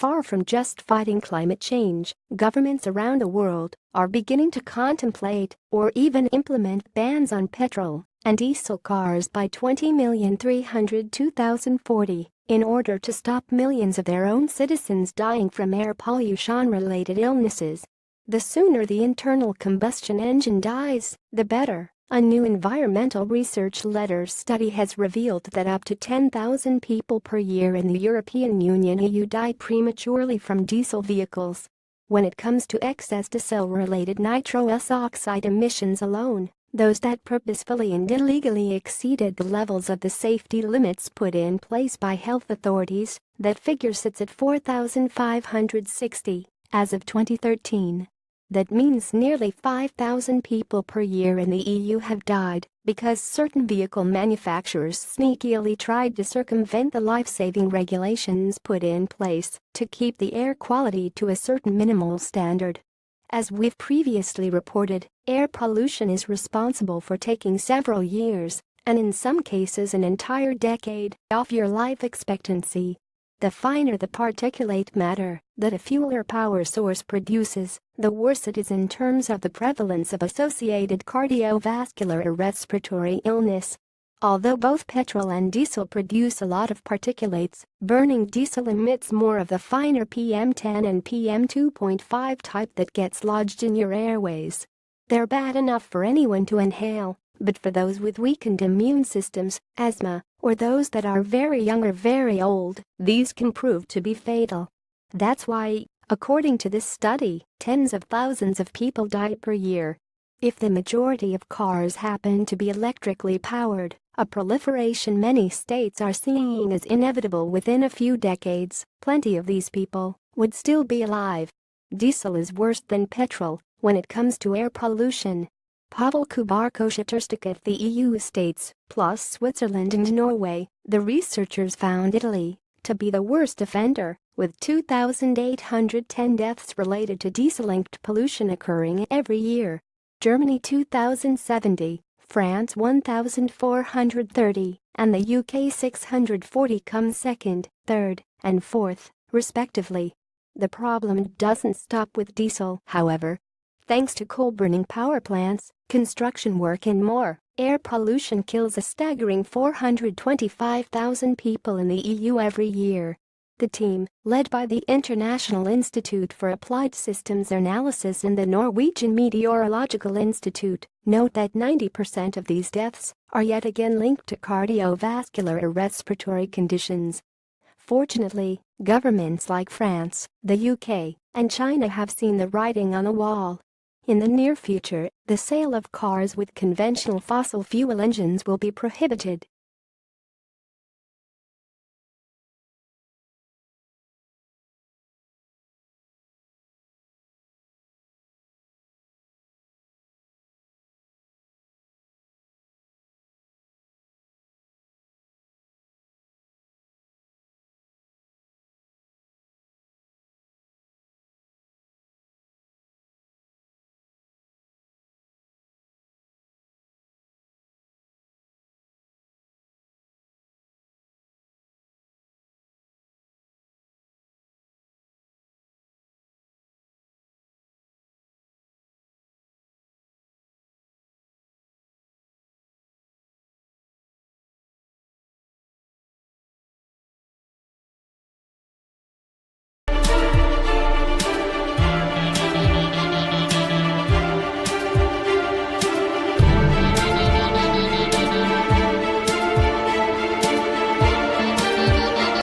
far from just fighting climate change, governments around the world are beginning to contemplate or even implement bans on petrol and diesel cars by 20,302,040 in order to stop millions of their own citizens dying from air pollution-related illnesses. The sooner the internal combustion engine dies, the better. A new environmental research letter study has revealed that up to 10,000 people per year in the European Union (EU) die prematurely from diesel vehicles. When it comes to excess diesel-related nitrous oxide emissions alone, those that purposefully and illegally exceeded the levels of the safety limits put in place by health authorities, that figure sits at 4,560 as of 2013. That means nearly 5,000 people per year in the EU have died because certain vehicle manufacturers sneakily tried to circumvent the life-saving regulations put in place to keep the air quality to a certain minimal standard. As we've previously reported, air pollution is responsible for taking several years, and in some cases an entire decade, off your life expectancy. The finer the particulate matter that a fuel or power source produces, the worse it is in terms of the prevalence of associated cardiovascular or respiratory illness. Although both petrol and diesel produce a lot of particulates, burning diesel emits more of the finer PM10 and PM2.5 type that gets lodged in your airways. They're bad enough for anyone to inhale, but for those with weakened immune systems, asthma, or those that are very young or very old, these can prove to be fatal. That's why, according to this study, tens of thousands of people die per year. If the majority of cars happen to be electrically powered, a proliferation many states are seeing as inevitable within a few decades, plenty of these people would still be alive. Diesel is worse than petrol when it comes to air pollution. Pavel Kubarko of the EU states, plus Switzerland and Norway, the researchers found Italy to be the worst offender, with 2,810 deaths related to diesel-linked pollution occurring every year. Germany 2,070, France 1,430, and the UK 640 come second, third, and fourth, respectively. The problem doesn't stop with diesel, however. Thanks to coal-burning power plants, construction work and more, air pollution kills a staggering 425,000 people in the EU every year. The team, led by the International Institute for Applied Systems Analysis and the Norwegian Meteorological Institute, note that 90% of these deaths are yet again linked to cardiovascular or respiratory conditions. Fortunately, governments like France, the UK, and China have seen the writing on the wall. In the near future, the sale of cars with conventional fossil fuel engines will be prohibited,